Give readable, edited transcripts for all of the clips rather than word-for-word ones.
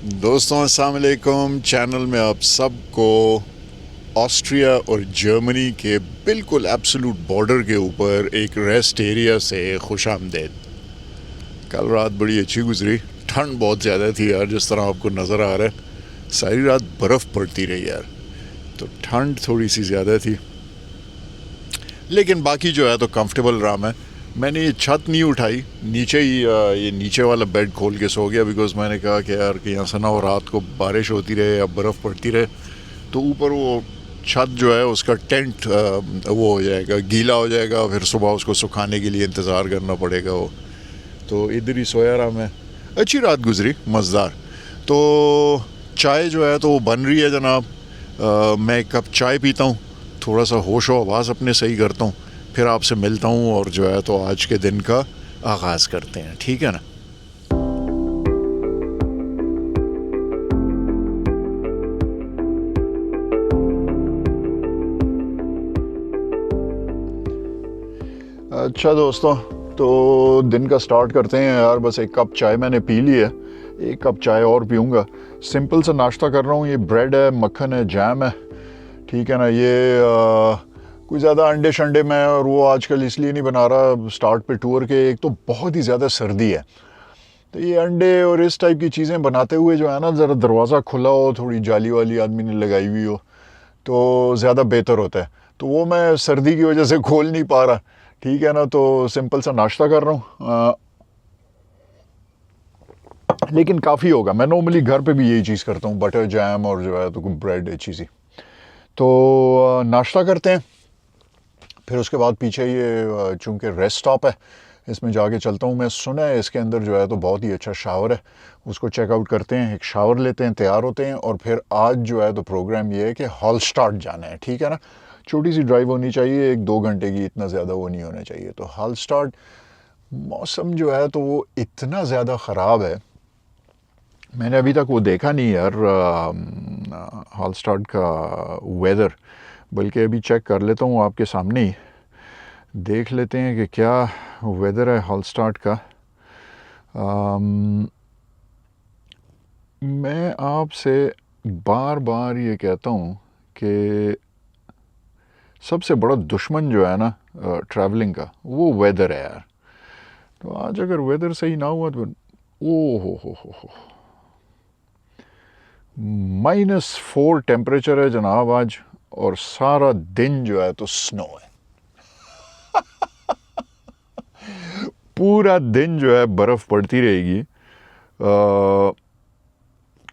दोस्तों अस्सलाम वालेकुम। चैनल में आप सबको ऑस्ट्रिया और जर्मनी के बिल्कुल एब्सोल्यूट बॉर्डर के ऊपर एक रेस्ट एरिया से खुश आमदेद। कल रात बड़ी अच्छी गुजरी। ठंड बहुत ज़्यादा थी यार, जिस तरह आपको नज़र आ रहा है सारी रात बर्फ़ पड़ती रही यार, तो ठंड थोड़ी सी ज़्यादा थी, लेकिन बाकी जो है तो कंफर्टेबल रहा। मैंने ये छत नहीं उठाई, नीचे ही ये नीचे वाला बेड खोल के सो गया, बिकॉज मैंने कहा कि यार कि यहाँ से ना हो रात को बारिश होती रहे या बर्फ़ पड़ती रहे तो ऊपर वो छत जो है उसका टेंट वो हो जाएगा, गीला हो जाएगा, फिर सुबह उसको सुखाने के लिए इंतज़ार करना पड़ेगा। वो तो इधर ही सोया रहा मैं। अच्छी रात गुजरी, मज़ेदार। तो चाय जो है तो वो बन रही है जनाब। मैं एक कप चाय पीता हूँ, थोड़ा सा होश व आवाज़ अपने सही करता हूँ, फिर आपसे मिलता हूँ और जो है तो आज के दिन का आगाज़ करते हैं, ठीक है ना। अच्छा दोस्तों, तो दिन का स्टार्ट करते हैं यार। बस एक कप चाय मैंने पी ली है, एक कप चाय और पीऊँगा। सिंपल सा नाश्ता कर रहा हूँ। ये ब्रेड है, मक्खन है, जैम है, ठीक है ना। ये कोई ज़्यादा अंडे शंडे में और वो आजकल इसलिए नहीं बना रहा स्टार्ट पे टूर के, एक तो बहुत ही ज़्यादा सर्दी है, तो ये अंडे और इस टाइप की चीज़ें बनाते हुए जो है ना, ज़रा दरवाज़ा खुला हो, थोड़ी जाली वाली आदमी ने लगाई हुई हो तो ज़्यादा बेहतर होता है। तो वो मैं सर्दी की वजह से खोल नहीं पा रहा, ठीक है ना। तो सिंपल सा नाश्ता कर रहा हूँ, लेकिन काफ़ी होगा। मैं नॉर्मली घर पे भी यही चीज़ करता हूँ, बटर जैम और जो है तो कोई ब्रेड अच्छी सी। तो नाश्ता करते हैं, फिर उसके बाद पीछे ये चूँकि रेस्ट स्टॉप है, इसमें जाके चलता हूँ। मैं सुना है इसके अंदर जो है तो बहुत ही अच्छा शावर है, उसको चेकआउट करते हैं, एक शावर लेते हैं, तैयार होते हैं, और फिर आज जो है तो प्रोग्राम ये है कि हॉलस्टार्ट जाना है, ठीक है ना। छोटी सी ड्राइव होनी चाहिए, 1-2 घंटे की, इतना ज़्यादा वो नहीं होना चाहिए। तो हॉलस्टार्ट, मौसम जो है तो वो इतना ज़्यादा ख़राब है, मैंने अभी तक वो देखा नहीं यार हॉलस्टार्ट का वेदर, बल्कि अभी चेक कर लेता हूँ आपके सामने ही, देख लेते हैं कि क्या वेदर है हॉलस्टार्ट का। मैं आपसे बार बार ये कहता हूँ कि सबसे बड़ा दुश्मन जो है ना ट्रैवलिंग का, वो वेदर है यार। तो आज अगर वेदर सही ना हुआ तो ओ हो, -4 टेम्परेचर है जनाब आज, और सारा दिन जो है तो स्नो है। पूरा दिन जो है बर्फ़ पड़ती रहेगी।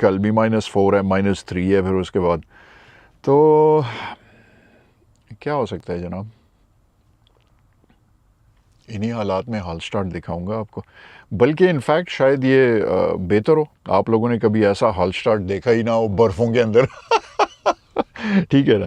कल भी -4 है, -3 है, फिर उसके बाद तो क्या हो सकता है जनाब। इन्हीं हालात में हॉलस्टार्ट दिखाऊंगा आपको, बल्कि इनफैक्ट शायद ये बेहतर हो। आप लोगों ने कभी ऐसा हॉलस्टार्ट देखा ही ना हो बर्फ़ों के अंदर ठीक है ना।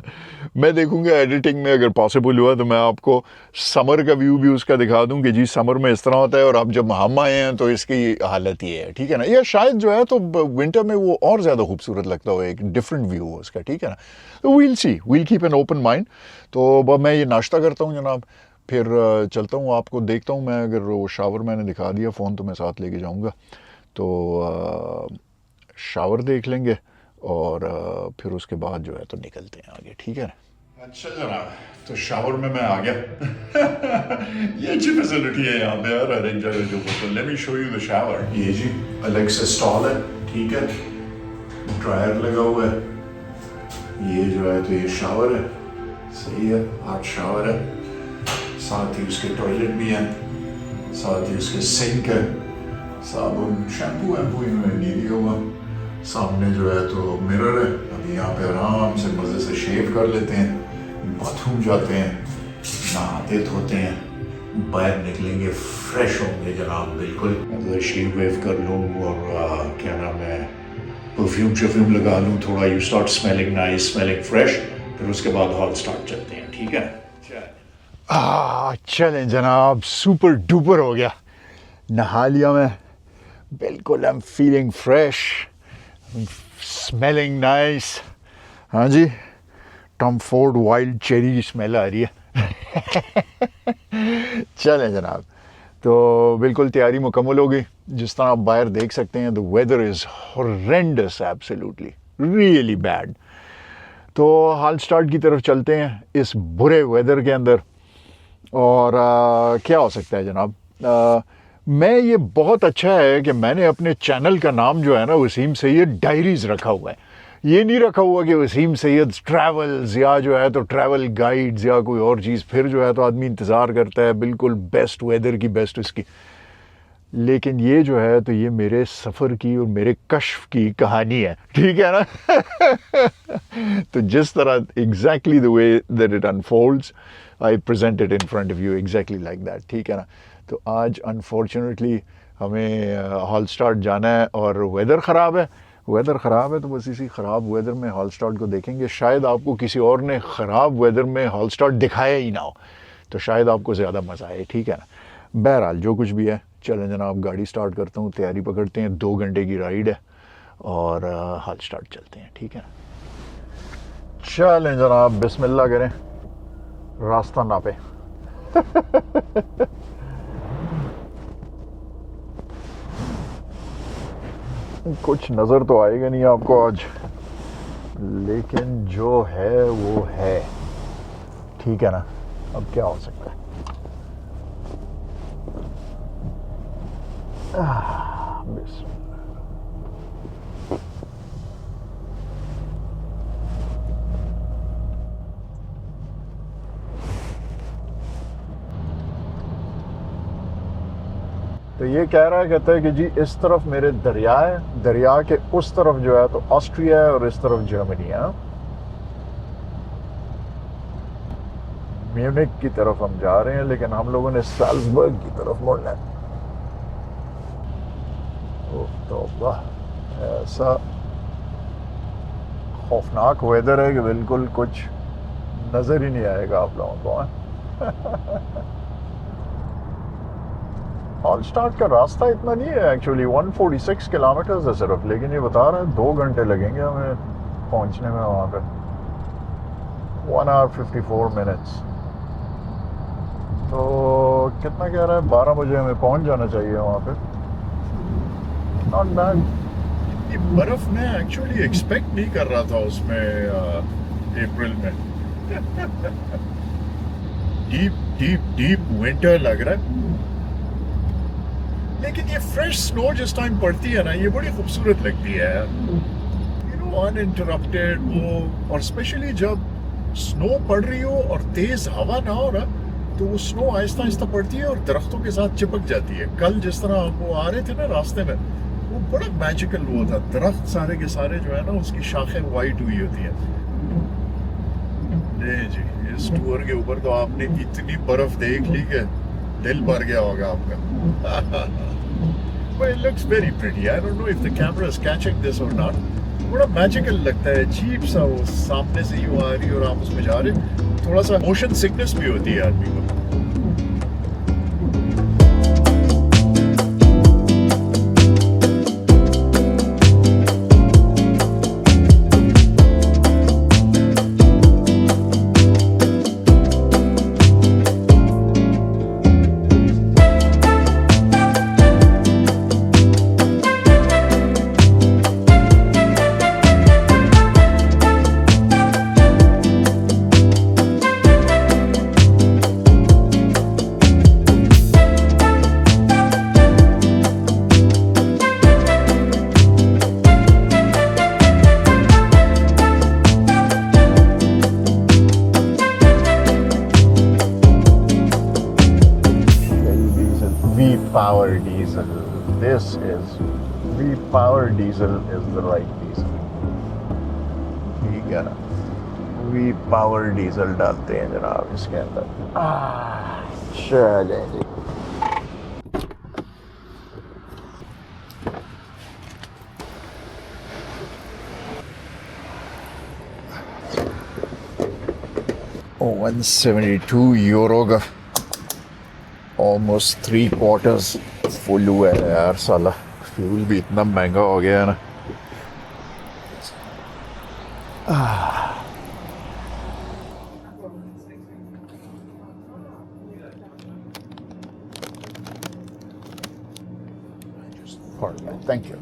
मैं देखूंगा एडिटिंग में, अगर पॉसिबल हुआ तो मैं आपको समर का व्यू भी उसका दिखा दूं कि जी समर में इस तरह होता है, और अब जब हम आए हैं तो इसकी हालत ये है, ठीक है ना। या शायद जो है तो विंटर में वो और ज़्यादा खूबसूरत लगता हो, एक डिफरेंट व्यू हो उसका, ठीक है ना। तो we'll see, we'll keep an open mind. तो अब मैं ये नाश्ता करता हूँ जनाब, फिर चलता हूँ, आपको देखता हूँ मैं। अगर वो शावर मैंने दिखा दिया, फ़ोन तो मैं साथ लेके जाऊँगा, तो शावर देख लेंगे और फिर उसके बाद जो है तो निकलते हैं आगे, ठीक है ना। अच्छा जनाब, तो शावर में मैं आ गया ये अच्छी फैसिलिटी है यहाँ पे यार, हर एक जगह जो। तो let me show you the shower. ये जी अलेक्सा स्टॉल है, ठीक है, ड्रायर लगा हुआ है, ये जो है तो ये शावर है, सही है, हॉट शावर है, साथ ही उसके टॉयलेट भी हैं, साथ ही उसके सिंक है, साबुन शैम्पू वैम्पू इन्होंने नहीं दिया हुआ, सामने जो है तो मिरर है। अभी यहाँ पे आराम से मज़े से शेव कर लेते हैं, बाथरूम जाते हैं, नहाते धोते हैं, बाहर निकलेंगे, फ्रेश होंगे जनाब बिल्कुल। मतलब शेव वेव कर लूँ और क्या नाम है, परफ्यूम शफ्यूम लगा लूँ थोड़ा, you start smelling nice, smelling fresh, फिर उसके बाद हॉल स्टार्ट चलते हैं, ठीक है। चलें जनाब, सुपर डुपर हो गया, नहा लिया मैं बिल्कुल, I am feeling fresh, smelling nice. हाँ जी, टॉम फोर्ड वाइल्ड चेरी की स्मेल आ रही है चलें जनाब, तो बिल्कुल तैयारी मुकम्मल हो गई। जिस तरह आप बाहर देख सकते हैं, the weather is horrendous, absolutely really bad. तो हाल स्टार्ट की तरफ चलते हैं इस बुरे वेदर के अंदर। और क्या हो सकता है जनाब, मैं ये बहुत अच्छा है कि मैंने अपने चैनल का नाम जो है ना वसीम सैयद डायरीज़ रखा हुआ है। ये नहीं रखा हुआ कि वसीम सैयद ट्रैवल्स या जो है तो ट्रैवल गाइड्स या कोई और चीज़, फिर जो है तो आदमी इंतज़ार करता है बिल्कुल बेस्ट वेदर की, बेस्ट इसकी। लेकिन ये जो है तो ये मेरे सफ़र की और मेरे कश्फ की कहानी है, ठीक है ना। तो जिस तरह exactly the way that it unfolds I present it in front of you exactly like that, ठीक है ना। तो आज अनफॉर्चुनेटली हमें हॉल स्टार्ट जाना है और वेदर ख़राब है। वेदर ख़राब है तो बस इसी ख़राब वेदर में हॉल स्टार्ट को देखेंगे। शायद आपको किसी और ने ख़राब वेदर में हॉल स्टार्ट दिखाया ही ना हो, तो शायद आपको ज़्यादा मज़ा आए, ठीक है ना। बहरहाल जो कुछ भी है, चलें जनाब गाड़ी स्टार्ट करता हूँ, तैयारी पकड़ते हैं। 2 घंटे की राइड है और हॉल स्टार्ट चलते हैं, ठीक है। चलें जनाब, बिस्मिल्लाह करें, रास्ता नापे। कुछ नज़र तो आएगा नहीं आपको आज, लेकिन जो है वो है, ठीक है ना। अब क्या हो सकता है। तो ये कह रहा है, कहता है कि जी इस तरफ मेरे दरिया है, दरिया के उस तरफ जो है तो ऑस्ट्रिया है और इस तरफ जर्मनी है। म्यूनिक की तरफ हम जा रहे हैं, लेकिन हम लोगों ने साल्जबर्ग की तरफ मुड़ना है। तो वाह, ऐसा खौफनाक वेदर है कि बिल्कुल कुछ नज़र ही नहीं आएगा आप लोगों को। हॉल स्टार्ट का रास्ता इतना नहीं है एक्चुअली, 146 किलोमीटर्स है सिर्फ, लेकिन ये बता रहे हैं 2 घंटे लगेंगे हमें पहुंचने में वहाँ पे। 1 hour 54 minutes। तो कितना कह रहा है, 12 बजे हमें पहुंच जाना चाहिए वहाँ पे। Not bad. ये बर्फ मैं एक्चुअली एक्सपेक्ट नहीं कर रहा था उसमें अप्रैल में। डीप डीप डीप विंटर लग रहा है, लेकिन ये फ्रेश स्नो जिस टाइम पड़ती है ना, ये बड़ी खूबसूरत लगती है, यू नो, अनइंटरप्टेड वो। और स्पेशली जब स्नो पड़ रही हो और तेज हवा ना हो ना, तो वो स्नो आहिस्ता आहिस्ता पड़ती है और दरख्तों के साथ चिपक जाती है। कल जिस तरह वो आ रहे थे ना रास्ते में, वो बड़ा मैजिकल वो था। दरख्त सारे के सारे जो है ना, उसकी शाखें वाइट हुई होती है। जी, इस टूर के ऊपर तो आपने इतनी बर्फ देख ली कि दिल भर गया होगा आपका। But it looks very pretty. I don't know if the camera is catching this or not. बड़ा मैजिकल लगता है, अजीब सा वो सामने से यूं आ रही और आप उसमें जा रहे। थोड़ा सा मोशन सिकनेस भी होती है आदमी को। V-Power diesel. This is V-Power diesel is the right diesel. ठीक है ना, V-Power diesel डालते हैं जनाब इसके अंदर। चलें जी। €172 का ऑलमोस्ट 3/4 फुल हुआ है यार। साला फ्यूल भी इतना महंगा हो गया है ना। Thank you.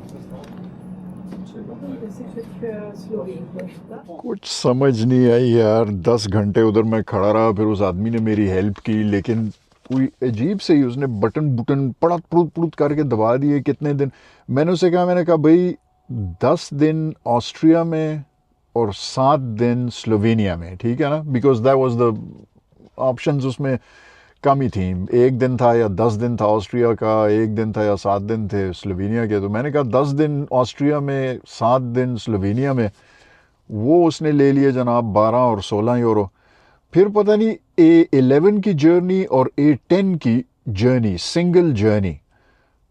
कुछ समझ नहीं आई यार, 10 घंटे उधर मैं खड़ा रहा, फिर उस आदमी ने मेरी हेल्प की, लेकिन कोई अजीब से ही उसने बटन पड़त पुड़त पुड़त करके दबा दिए। कितने दिन मैंने उसे कहा, मैंने कहा भाई 10 दिन ऑस्ट्रिया में और 7 दिन स्लोवेनिया में, ठीक है ना, because that was the options उसमें कम ही थी। 1 दिन था या 10 दिन था ऑस्ट्रिया का, 1 दिन था या 7 दिन थे स्लोवेनिया के। तो मैंने कहा 10 दिन ऑस्ट्रिया में, 7 दिन स्लोवेनिया में। वो उसने ले लिए जनाब 12 और 16 यूरो। फिर पता नहीं A11 की जर्नी और A10 की जर्नी, सिंगल जर्नी।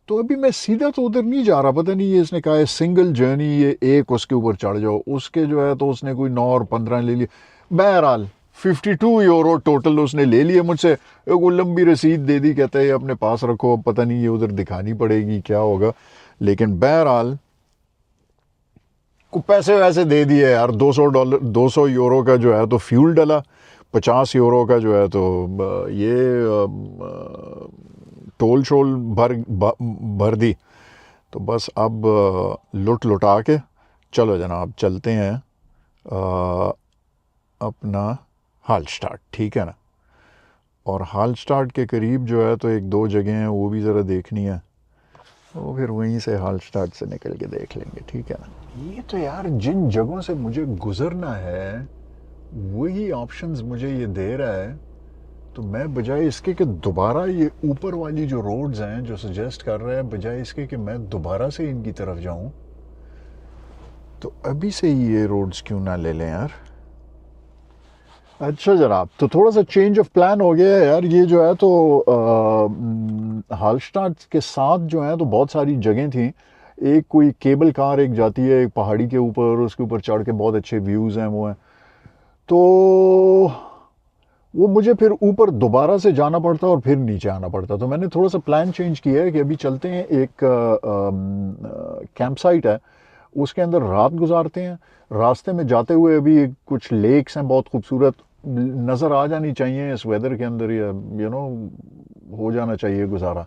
तो अभी मैं सीधा तो उधर नहीं जा रहा, पता नहीं ये इसने कहा है सिंगल जर्नी, ये एक उसके ऊपर चढ़ जाओ, उसके जो है तो उसने कोई 9 और 15 ले लिए। बहरहाल 52 यूरो टोटल उसने ले लिए मुझसे। वो लंबी रसीद दे दी, कहता है अपने पास रखो, अब पता नहीं ये उधर दिखानी पड़ेगी क्या होगा। लेकिन बहरहाल को पैसे वैसे दे दिए यार। $200 200 यूरो का जो है तो फ्यूल डला, 50 यूरो का जो है तो ये टोल शोल भर दी। तो बस अब लुटा के चलो जनाब चलते हैं अपना हालस्टाड, ठीक है ना। और हालस्टाड के करीब जो है तो 1-2 जगह हैं, वो भी ज़रा देखनी है, वो फिर वहीं से हालस्टाड से निकल के देख लेंगे, ठीक है ना। ये तो यार जिन जगहों से मुझे गुजरना है वही ऑप्शंस मुझे ये दे रहा है। तो मैं बजाय इसके कि दोबारा ये ऊपर वाली जो रोड्स हैं जो सजेस्ट कर रहा है, बजाय इसके कि मैं दोबारा से इनकी तरफ जाऊं, तो अभी से ही ये रोड्स क्यों ना ले लें यार। अच्छा जनाब, तो थोड़ा सा चेंज ऑफ प्लान हो गया है यार। ये जो है तो हालस्टाड के साथ जो है तो बहुत सारी जगह थी। एक कोई केबल कार एक जाती है एक पहाड़ी के ऊपर, उसके ऊपर चढ़ के बहुत अच्छे व्यूज़ हैं वो हैं। तो वो मुझे फिर ऊपर दोबारा से जाना पड़ता और फिर नीचे आना पड़ता। तो मैंने थोड़ा सा प्लान चेंज किया है कि अभी चलते हैं, एक कैंप साइट है उसके अंदर रात गुजारते हैं। रास्ते में जाते हुए अभी कुछ लेक्स हैं बहुत खूबसूरत, नज़र आ जानी चाहिए इस वेदर के अंदर, या हो जाना चाहिए गुजारा।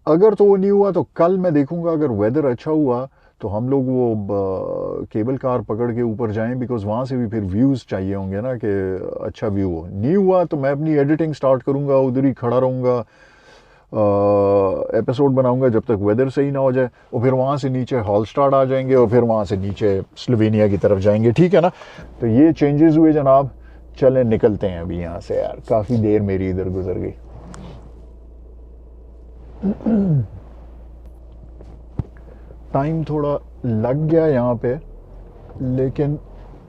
अगर तो वो नहीं हुआ तो कल मैं देखूंगा, अगर वेदर अच्छा हुआ तो हम लोग वो केबल कार पकड़ के ऊपर जाएं, बिकॉज वहाँ से भी फिर व्यूज़ चाहिए होंगे ना कि अच्छा व्यू हो। नहीं हुआ तो मैं अपनी एडिटिंग स्टार्ट करूँगा, उधर ही खड़ा रहूँगा, एपिसोड बनाऊँगा जब तक वेदर सही ना हो जाए। और फिर वहाँ से नीचे हालस्टाड आ जाएंगे और फिर वहाँ से नीचे स्लोवेनिया की तरफ जाएंगे, ठीक है ना। तो ये चेंजेस हुए जनाब, चलें निकलते हैं अभी यहाँ से यार, काफ़ी देर मेरी इधर गुजर गई। टाइम थोड़ा लग गया यहाँ पे, लेकिन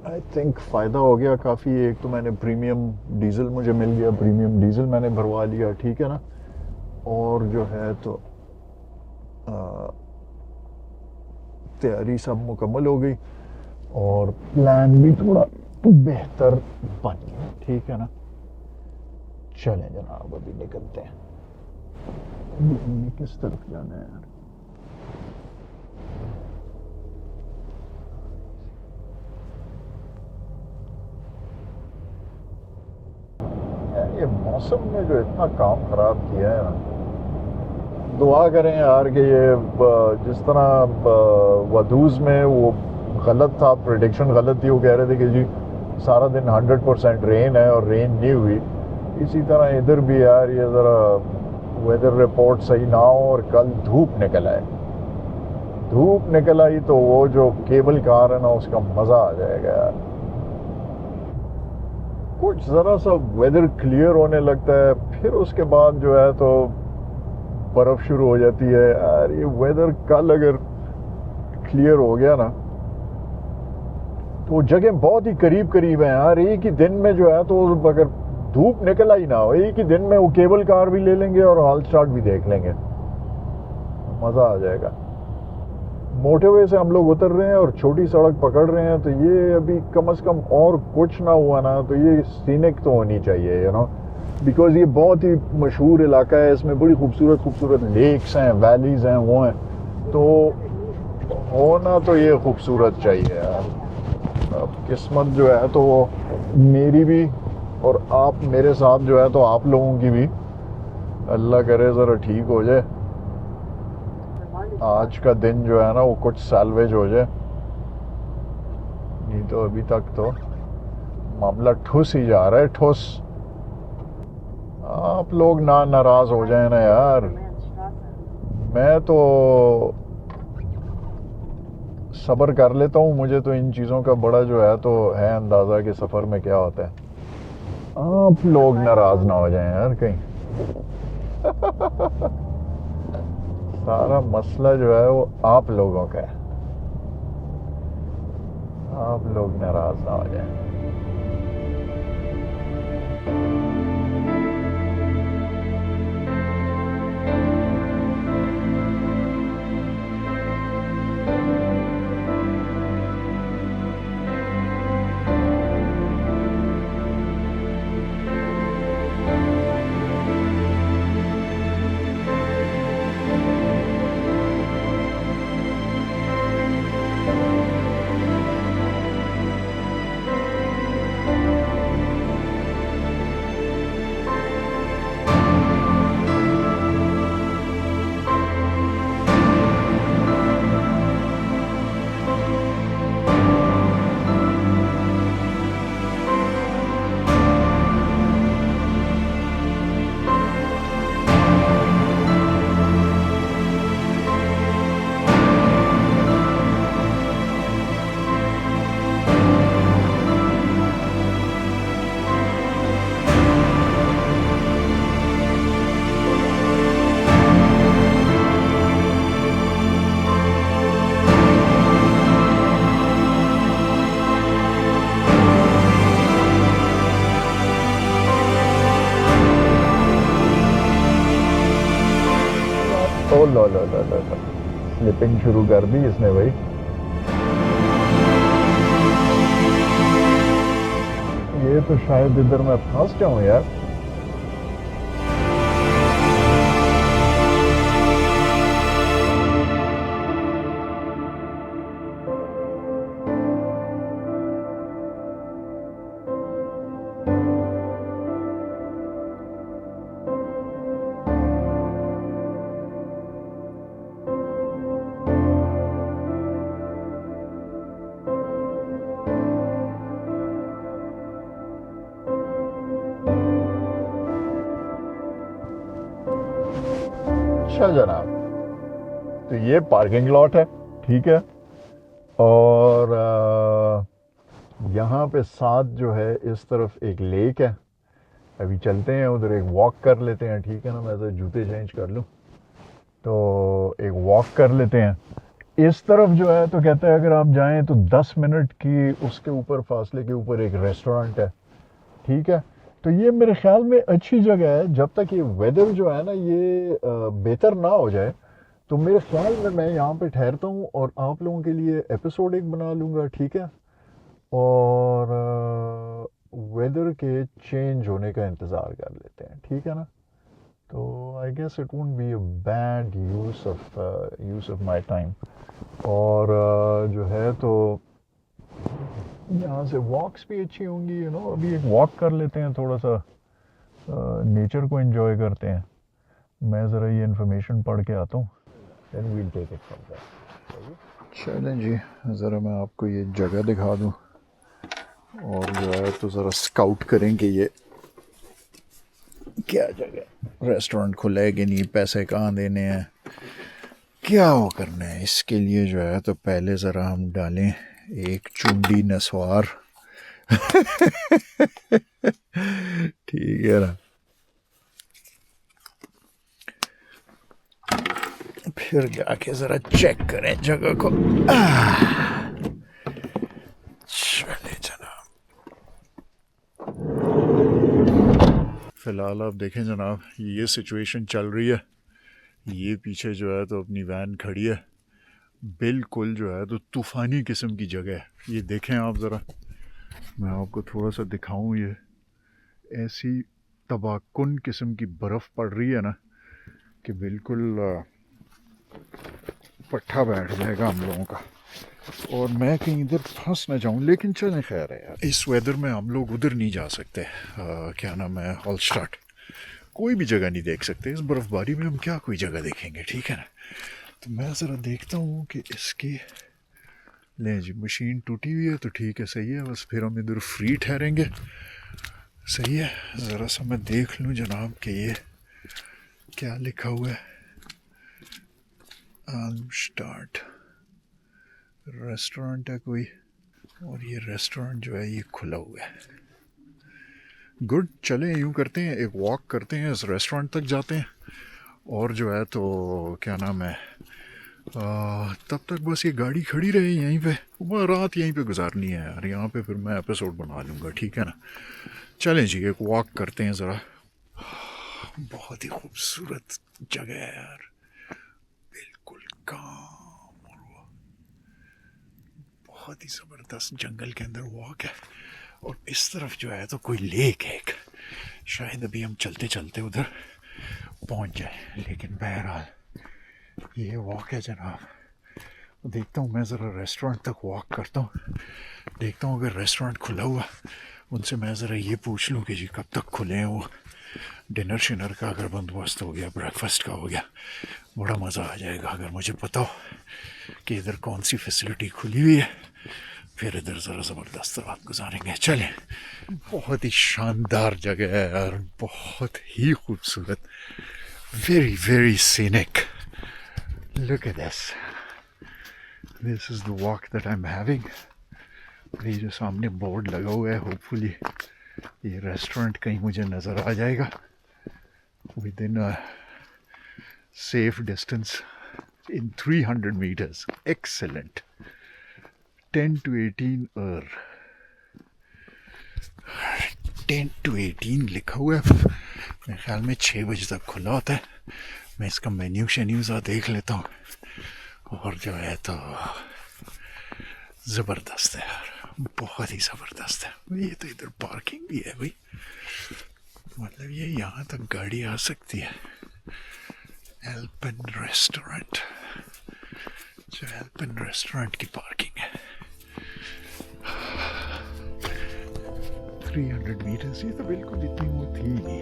आई थिंक फ़ायदा हो गया काफ़ी। एक तो मैंने प्रीमियम डीज़ल मुझे मिल गया, प्रीमियम डीज़ल मैंने भरवा लिया, ठीक है ना। और जो है तो तैयारी सब मुकम्मल हो गई और प्लान भी थोड़ा बेहतर बन गया, ठीक है ना। चलें जनाब अभी निकलते हैं। हमने किस तरफ जाना है यार। ये मौसम ने जो इतना काम खराब किया है ना, दुआ करें यार कि ये जिस तरह वधूज में वो गलत था, प्रेडिक्शन गलत थी, वो कह रहे थे कि जी सारा दिन 100% रेन है और रेन नहीं हुई। इसी तरह इधर भी यार ये ज़रा वेदर रिपोर्ट सही ना हो और कल धूप निकल आए। धूप निकल आई तो वो जो केबल कार है ना उसका मज़ा आ जाएगा यार। कुछ ज़रा सा वेदर क्लियर होने लगता है, फिर उसके बाद जो है तो बर्फ़ शुरू हो जाती है यार। ये वेदर कल अगर क्लियर हो गया ना तो जगह बहुत ही करीब करीब है यार। एक ही दिन में जो है तो अगर धूप निकल आई ना हो, एक ही दिन में वो केबल कार भी ले लेंगे और हालस्टाड भी देख लेंगे, मज़ा आ जाएगा। मोटरवे से हम लोग उतर रहे हैं और छोटी सड़क पकड़ रहे हैं, तो ये अभी कम से कम और कुछ ना हुआ ना तो ये सीनिक तो होनी चाहिए, यू नो, बिकॉज ये बहुत ही मशहूर इलाका है। इसमें बड़ी खूबसूरत लेक्स हैं, वैलीज़ हैं, वो हैं, तो होना तो ये खूबसूरत चाहिए यार। अब किस्मत जो है तो वो मेरी भी और आप मेरे साथ जो है तो आप लोगों की भी, अल्लाह करे ज़रा ठीक हो जाए। आज का दिन जो है ना वो कुछ सैल्वेज हो जाए, नहीं तो अभी तक तो मामला ठुस ही जा रहा है, ठुस। आप लोग ना नाराज हो जाए ना यार, मैं तो सब्र कर लेता हूँ, मुझे तो इन चीज़ों का बड़ा जो है तो है अंदाज़ा कि सफ़र में क्या होता है। आप लोग नाराज ना हो जाएं यार कहीं। सारा मसला जो है वो आप लोगों का है, आप लोग नाराज ना हो जाएं। ओ लो लो लो लो लो, स्लिपिंग शुरू कर दी इसने भाई। ये तो शायद इधर मैं फंस जाऊं यार। अच्छा जनाब, तो ये पार्किंग लॉट है, ठीक है। और यहाँ पे साथ जो है इस तरफ एक लेक है। अभी चलते हैं उधर, एक वॉक कर लेते हैं, ठीक है ना। मैं तो जूते चेंज कर लूँ, तो एक वॉक कर लेते हैं। इस तरफ जो है तो कहते हैं अगर आप जाएं तो 10 मिनट की उसके ऊपर फासले के ऊपर एक रेस्टोरेंट है, ठीक है। तो ये मेरे ख्याल में अच्छी जगह है, जब तक ये वेदर जो है ना ये बेहतर ना हो जाए, तो मेरे ख्याल में मैं यहाँ पे ठहरता हूँ और आप लोगों के लिए एपिसोड एक बना लूँगा, ठीक है। और वेदर के चेंज होने का इंतज़ार कर लेते हैं, ठीक है ना। तो I guess it won't be a bad use of my time. और जो है तो यहाँ से वॉक्स भी अच्छी होंगी, यू नो। अभी एक वॉक कर लेते हैं, थोड़ा सा नेचर को एंजॉय करते हैं। मैं ज़रा ये इन्फॉर्मेशन पढ़ के आता हूँ, then we'll take it from there. चलें जी, ज़रा मैं आपको ये जगह दिखा दूँ और जो है तो ज़रा स्काउट करें कि ये क्या जगह, रेस्टोरेंट खुला है कि नहीं, पैसे कहाँ देने हैं, क्या वो करना है। इसके लिए जो है तो पहले ज़रा हम डालें एक चुंडी नसवार। ठीक है ना, फिर जाके ज़रा चेक करें जगह को। चले जनाब, फ़िलहाल आप देखें जनाब, ये सिचुएशन चल रही है। ये पीछे जो है तो अपनी वैन खड़ी है, बिल्कुल जो है तो तूफ़ानी किस्म की जगह है। ये देखें आप ज़रा, मैं आपको थोड़ा सा दिखाऊं, ये ऐसी तबाकुन किस्म की बर्फ़ पड़ रही है ना कि बिल्कुल पट्ठा बैठ जाएगा हम लोगों का। और मैं कहीं इधर फंस ना जाऊं, लेकिन चलें, खैर है यार, इस वेदर में हम लोग उधर नहीं जा सकते। क्या नाम है, हॉलस्टार्ट, कोई भी जगह नहीं देख सकते इस बर्फ़बारी में। हम क्या कोई जगह देखेंगे, ठीक है ना। तो मैं ज़रा देखता हूँ कि इसकी लें जी, मशीन टूटी हुई है तो ठीक है, सही है, बस फिर हम इधर फ्री ठहरेंगे। सही है, ज़रा सा मैं देख लूँ जनाब कि ये क्या लिखा हुआ है। आलम स्टार्ट रेस्टोरेंट है कोई, और ये रेस्टोरेंट जो है ये खुला हुआ है। गुड, चलें यूँ करते हैं, एक वॉक करते हैं, इस रेस्टोरेंट तक जाते हैं, और जो है तो क्या नाम है, तब तक बस ये गाड़ी खड़ी रहे यहीं पे, वह रात यहीं पे गुजारनी है यार, यहाँ पे फिर मैं एपिसोड बना लूँगा, ठीक है ना। चलें जी, एक वॉक करते हैं ज़रा। बहुत ही खूबसूरत जगह है यार, बिल्कुल काम, और वो बहुत ही ज़बरदस्त जंगल के अंदर वॉक है, और इस तरफ जो है तो कोई लेक है एक, शायद अभी हम चलते चलते उधर पहुंच जाए, लेकिन बहरहाल ये वॉक है जनाब। देखता हूँ मैं ज़रा रेस्टोरेंट तक वॉक करता हूँ, देखता हूँ अगर रेस्टोरेंट खुला हुआ उनसे मैं ज़रा ये पूछ लूँ कि जी कब तक खुले हैं वो, डिनर शिनर का अगर बंदोबस्त हो गया, ब्रेकफास्ट का हो गया, बड़ा मज़ा आ जाएगा अगर मुझे पता हो कि इधर कौन सी फैसिलिटी खुली हुई है, फिर इधर ज़रा ज़बरदस्त रात गुजारेंगे। चलें, बहुत ही शानदार जगह है यार, बहुत ही खूबसूरत, very very scenic. Look at this. This is the walk that I'm having. ये जो सामने बोर्ड लगा हुआ है, होपफुली ये रेस्टोरेंट कहीं मुझे नज़र आ जाएगा within a safe distance in 300 meters. Excellent. 10 to 18 और 10 to 18 लिखा हुआ है, मेरे ख्याल में 6 बजे तक खुला होता है। मैं इसका मेन्यू शेन्यू सा देख लेता हूँ, और जो है तो ज़बरदस्त है यार, बहुत ही ज़बरदस्त है। ये तो इधर पार्किंग भी है भाई, मतलब ये यहाँ तक गाड़ी आ सकती है। एल्पिन रेस्टोरेंट, जो एल्पिन रेस्टोरेंट की पार्किंग है। 300 मीटर्स, ये तो बिल्कुल इतनी वो थी नहीं।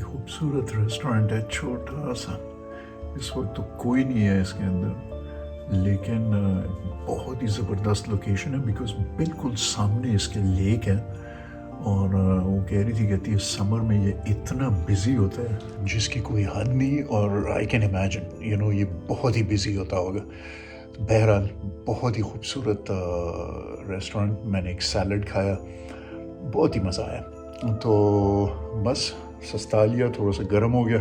खूबसूरत रेस्टोरेंट है, छोटा सा, इस वक्त तो कोई नहीं है इसके अंदर, लेकिन बहुत ही ज़बरदस्त लोकेशन है, बिकॉज बिल्कुल सामने इसके लेक है। और वो कह रही थी, कहती है समर में ये इतना बिज़ी होता है जिसकी कोई हद नहीं, और आई कैन इमेजिन ये बहुत ही बिज़ी होता होगा। तो बहरहाल बहुत ही खूबसूरत रेस्टोरेंट, मैंने एक सैलड खाया, बहुत ही मज़ा आया। तो बस सस्ता लिया, थोड़ा सा गर्म हो गया,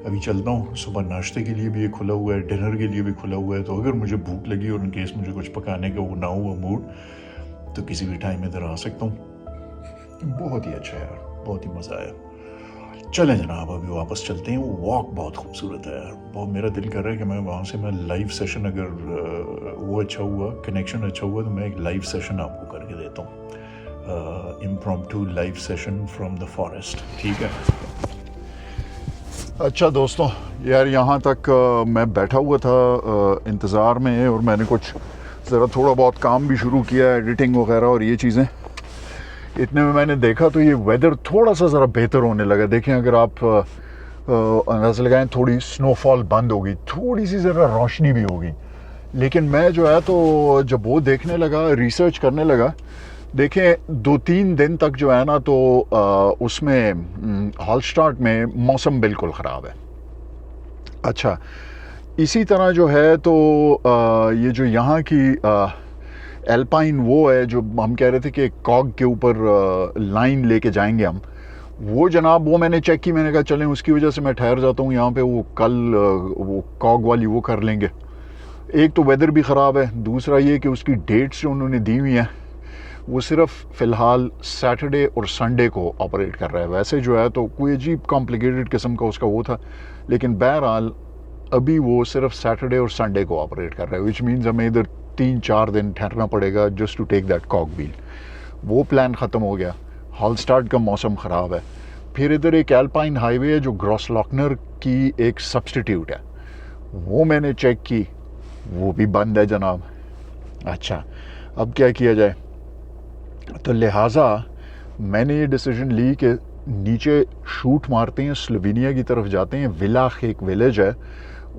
अभी चलता हूँ। सुबह नाश्ते के लिए भी ये खुला हुआ है, डिनर के लिए भी खुला हुआ है, तो अगर मुझे भूख लगी और इन केस मुझे कुछ पकाने का वो ना हुआ मूड, तो किसी भी टाइम इधर आ सकता हूँ। बहुत ही अच्छा यार, बहुत ही मज़ा आया। चलें जनाब, अभी वापस चलते हैं। वो वॉक बहुत खूबसूरत है यार, बहुत मेरा दिल कर रहा है कि मैं वहाँ से मैं लाइव सेशन, अगर वो अच्छा हुआ, कनेक्शन अच्छा हुआ, तो मैं एक लाइव सेशन आपको करके देता हूँ, impromptu live session from the forest, ठीक है। अच्छा दोस्तों, यार यहाँ तक मैं बैठा हुआ था इंतज़ार में, और मैंने कुछ ज़रा थोड़ा बहुत काम भी शुरू किया, एडिटिंग वगैरह और ये चीज़ें। इतने में मैंने देखा तो ये वेदर थोड़ा सा ज़रा बेहतर होने लगा। देखें, अगर आप अंदाज़ा लगाएं, थोड़ी स्नोफॉल बंद होगी, थोड़ी सी ज़रा रोशनी भी होगी। लेकिन मैं जो है तो जब वो देखने लगा, रिसर्च करने लगा, देखें 2-3 दिन तक जो है ना तो उसमें हॉलस्टार्ट में मौसम बिल्कुल ख़राब है। अच्छा, इसी तरह जो है तो ये जो यहाँ की एल्पाइन वो है, जो हम कह रहे थे कि कॉग के ऊपर लाइन लेके जाएंगे हम, वो जनाब वो मैंने चेक की, मैंने कहा चलें उसकी वजह से मैं ठहर जाता हूँ यहाँ पे, वो कल वो कॉग वाली वो कर लेंगे। एक तो वेदर भी ख़राब है, दूसरा ये कि उसकी डेट्स जो उन्होंने दी हुई हैं वो सिर्फ फ़िलहाल सैटरडे और संडे को ऑपरेट कर रहा है। वैसे जो है तो कोई अजीब कॉम्प्लिकेटेड किस्म का उसका वो था, लेकिन बहरहाल अभी वो सिर्फ सैटरडे और संडे को ऑपरेट कर रहा है, विच मीन्स हमें इधर 3-4 दिन ठहरना पड़ेगा just to take that cog wheel. वो प्लान ख़त्म हो गया। हॉलस्टार्ट का मौसम ख़राब है। फिर इधर एक एल्पाइन हाईवे है जो ग्रॉसलॉकनर की एक सब्स्टिट्यूट है, वो मैंने चेक की, वो भी बंद है जनाब। अच्छा, अब क्या किया जाए? तो लिहाजा मैंने ये डिसीजन ली कि नीचे शूट मारते हैं, स्लोवेनिया की तरफ जाते हैं। विलाख एक विलेज है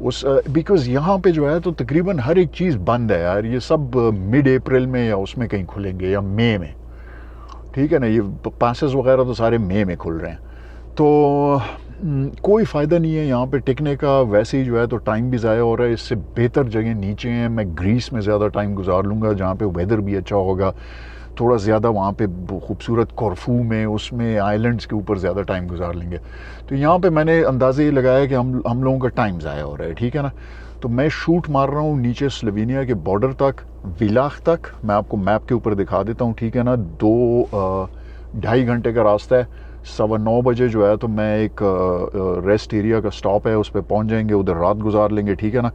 उस, बिकॉज़ यहाँ पे जो है तो तकरीबन हर एक चीज़ बंद है यार। ये सब मिड अप्रैल में या उसमें कहीं खुलेंगे या मई में, ठीक है ना। ये पासेस वगैरह तो सारे मई में खुल रहे हैं। तो कोई फ़ायदा नहीं है यहाँ पे टिकने का। वैसे ही जो है तो टाइम भी ज़ाया हो रहा है। इससे बेहतर जगह नीचे हैं। मैं ग्रीस में ज़्यादा टाइम गुजार लूँगा जहाँ पे वेदर भी अच्छा होगा, थोड़ा ज़्यादा वहाँ पे खूबसूरत कॉर्फू में, उसमें आइलैंड्स के ऊपर ज़्यादा टाइम गुजार लेंगे। तो यहाँ पे मैंने अंदाज़ा ये लगाया कि हम लोगों का टाइम ज़ाया हो रहा है, ठीक है ना। तो मैं शूट मार रहा हूँ नीचे स्लोवेनिया के बॉर्डर तक, विलाख तक। मैं आपको मैप के ऊपर दिखा देता हूँ, ठीक है ना। 2-2.5 घंटे का रास्ता है। 9:15 बजे जो है तो मैं एक रेस्ट एरिया का स्टॉप है, उस पर पहुँच जाएंगे, उधर रात गुजार लेंगे, ठीक है ना।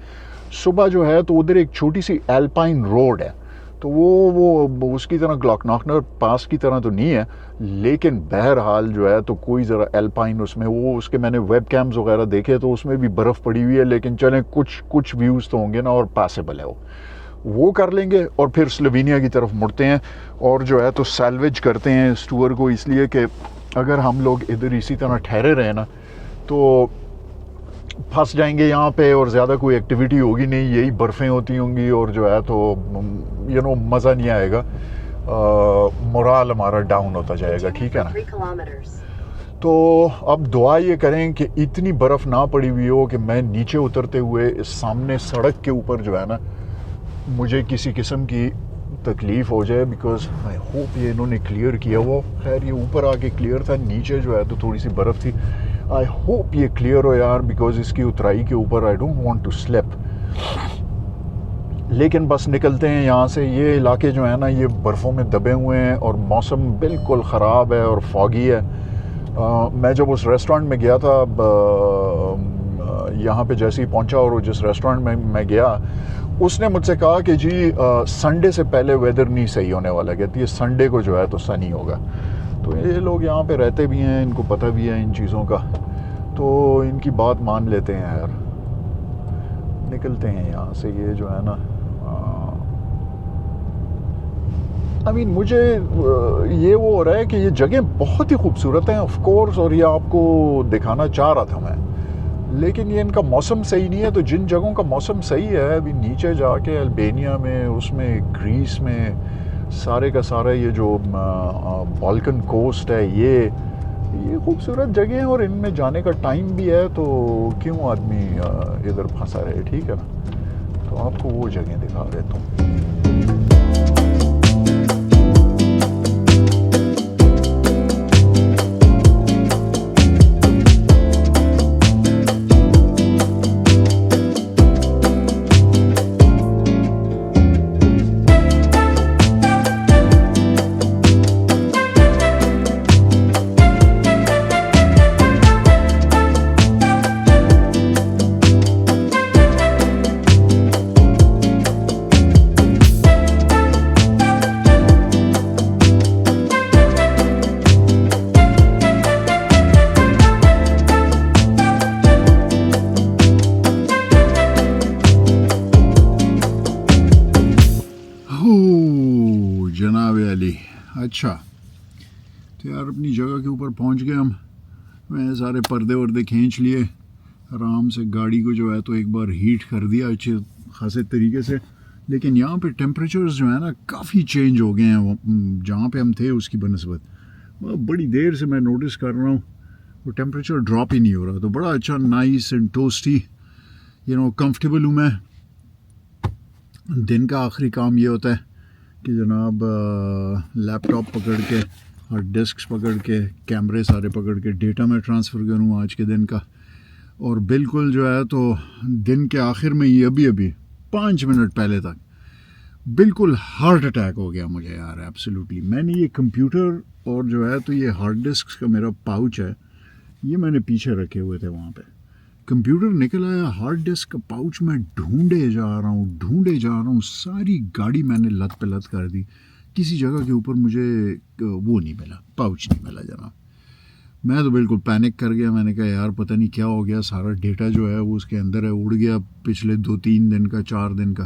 सुबह जो है तो उधर एक छोटी सी एल्पाइन रोड है, तो वो उसकी तरह ग्लॉकनॉकनर पास की तरह तो नहीं है, लेकिन बहरहाल जो है तो कोई ज़रा एल्पाइन उसमें, वो उसके मैंने वेब कैम्स वगैरह देखे तो उसमें भी बर्फ़ पड़ी हुई है, लेकिन चलें कुछ व्यूज़ तो होंगे ना, और पासेबल है वो कर लेंगे। और फिर स्लोवेनिया की तरफ मुड़ते हैं और जो है तो सैल्वेज करते हैं इस टूर को, इसलिए कि अगर हम लोग इधर इसी तरह ठहरे रहे ना तो फंस जाएंगे यहाँ पे, और ज़्यादा कोई एक्टिविटी होगी नहीं, यही बर्फ़ें होती होंगी, और जो है तो मज़ा नहीं आएगा, मोराल हमारा डाउन होता जाएगा, ठीक है ना। तो अब दुआ ये करें कि इतनी बर्फ़ ना पड़ी हुई हो कि मैं नीचे उतरते हुए सामने सड़क के ऊपर जो है ना मुझे किसी किस्म की तकलीफ़ हो जाए, बिकॉज़ आई होप ये इन्होंने क्लियर किया हुआ। खैर ये ऊपर आके क्लियर था, नीचे जो है तो थोड़ी सी बर्फ़ थी। आई होप ये क्लियर हो यार, बिकॉज़ इसकी उतराई के ऊपर I don't want to slip. लेकिन बस निकलते हैं यहाँ से। ये इलाके जो है ना ये बर्फ़ों में दबे हुए हैं और मौसम बिल्कुल ख़राब है और फॉगी है। मैं जब उस रेस्टोरेंट में गया था, यहाँ पे जैसे ही पहुँचा और जिस रेस्टोरेंट में मैं गया, उसने मुझसे कहा कि जी संडे से पहले वेदर नहीं सही होने वाला, कहती है संडे को जो है तो सनी होगा। तो ये लोग यहाँ पे रहते भी हैं, इनको पता भी है इन चीज़ों का, तो इनकी बात मान लेते हैं यार। निकलते हैं यहाँ से। ये जो है ना आई मीन मुझे ये वो हो रहा है कि ये जगह बहुत ही खूबसूरत हैं ऑफ कोर्स, और ये आपको दिखाना चाह रहा था मैं, लेकिन ये इनका मौसम सही नहीं है। तो जिन जगहों का मौसम सही है, अभी नीचे जाके अल्बानिया में, उसमें ग्रीस में, सारे का सारा ये जो बाल्कन कोस्ट है, ये खूबसूरत जगह हैं और इनमें जाने का टाइम भी है, तो क्यों आदमी इधर फंसा रहे, ठीक है ना। तो आपको वो जगह दिखा देता हूँ। अच्छा, तो यार अपनी जगह के ऊपर पहुंच गए हम। मैंने सारे पर्दे वर्दे खींच लिए, आराम से गाड़ी को जो है तो एक बार हीट कर दिया अच्छे खासे तरीके से। लेकिन यहाँ पे टेम्परेचर्स जो है ना काफ़ी चेंज हो गए हैं जहाँ पे हम थे उसकी बनस्बत। बड़ी देर से मैं नोटिस कर रहा हूँ वो टेम्परेचर ड्रॉप ही नहीं हो रहा। तो बड़ा अच्छा नाइस एंड टोस्टी कंफर्टेबल हूँ मैं। दिन का आखिरी काम ये होता है कि जनाब लैपटॉप पकड़ के, हार्ड डिस्क पकड़ के, कैमरे सारे पकड़ के डेटा में ट्रांसफ़र करूँ आज के दिन का। और बिल्कुल जो है तो दिन के आखिर में ही अभी 5 मिनट पहले तक बिल्कुल हार्ट अटैक हो गया मुझे यार, एब्सोल्युटली। मैंने ये कंप्यूटर और जो है तो ये हार्ड डिस्क का मेरा पाउच है, ये मैंने पीछे रखे हुए थे वहाँ पे। कंप्यूटर निकल आया, हार्ड डिस्क का पाउच मैं ढूंढे जा रहा हूँ, सारी गाड़ी मैंने लत पे लत कर दी किसी जगह के ऊपर मुझे वो नहीं मिला, पाउच नहीं मिला जनाब। मैं तो बिल्कुल पैनिक कर गया। मैंने कहा यार पता नहीं क्या हो गया, सारा डेटा जो है वो उसके अंदर है, उड़ गया पिछले 2-3 दिन का, 4 दिन का।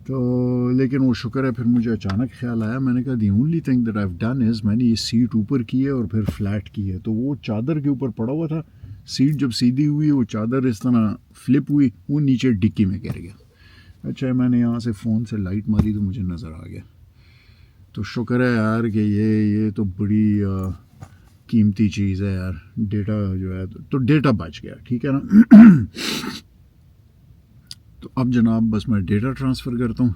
तो लेकिन वो शुक्र है, फिर मुझे अचानक ख्याल आया, मैंने कहा the only thing that I have done is मैंने ये सीट ऊपर की है और फिर फ्लैट की है। तो वो चादर के ऊपर पड़ा हुआ था, सीट जब सीधी हुई वो चादर इस तरह फ्लिप हुई, वो नीचे डिक्की में गिर गया। अच्छा मैंने यहाँ से फ़ोन से लाइट मारी तो मुझे नज़र आ गया। तो शुक्र है यार कि ये तो बड़ी कीमती चीज़ है यार, डेटा जो है तो डेटा बच गया, ठीक है ना। तो अब जनाब बस मैं डेटा ट्रांसफ़र करता हूँ,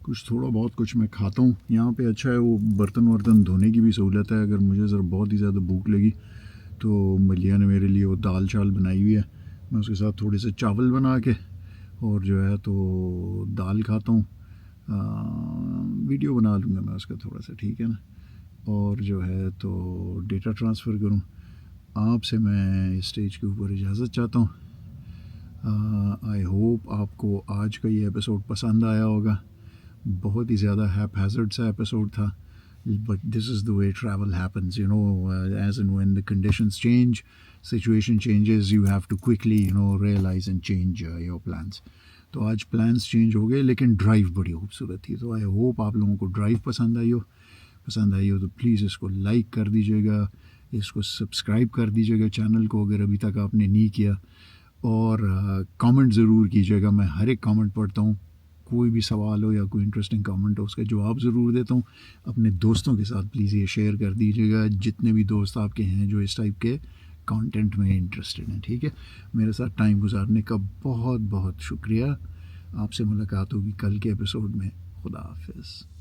कुछ थोड़ा बहुत कुछ मैं खाता हूँ। यहाँ पे अच्छा है वो बर्तन वर्तन धोने की भी सहूलत है, अगर मुझे ज़रा बहुत ही ज़्यादा भूख लगी तो मलिया ने मेरे लिए वो दाल चावल बनाई हुई है, मैं उसके साथ थोड़े से चावल बना के और जो है तो दाल खाता हूँ। वीडियो बना लूँगा मैं उसका थोड़ा सा, ठीक है ना। और जो है तो डेटा ट्रांसफ़र करूँ। आपसे मैं इस स्टेज के ऊपर इजाज़त चाहता हूँ। आई होप आपको आज का ये एपिसोड पसंद आया होगा। बहुत ही ज़्यादा हैपहैज़र्ड सा एपिसोड था, but this is the way travel happens, you know, as and when the conditions change, situation changes, you have to quickly, you know, realize and change your plans. तो आज plans change हो गए लेकिन drive बड़ी खूबसूरत थी। तो I hope आप लोगों को ड्राइव पसंद आई हो तो प्लीज़ इसको लाइक कर दीजिएगा, इसको सब्सक्राइब कर दीजिएगा चैनल को अगर अभी तक आपने नहीं किया, और कमेंट ज़रूर कीजिएगा। मैं हर एक कमेंट पढ़ता हूँ, कोई भी सवाल हो या कोई इंटरेस्टिंग कमेंट हो उसका जवाब ज़रूर देता हूँ। अपने दोस्तों के साथ प्लीज़ ये शेयर कर दीजिएगा, जितने भी दोस्त आपके हैं जो इस टाइप के कंटेंट में इंटरेस्टेड हैं, ठीक है। मेरे साथ टाइम गुजारने का बहुत बहुत शुक्रिया। आपसे मुलाकात होगी कल के एपिसोड में। खुदा हाफिज़।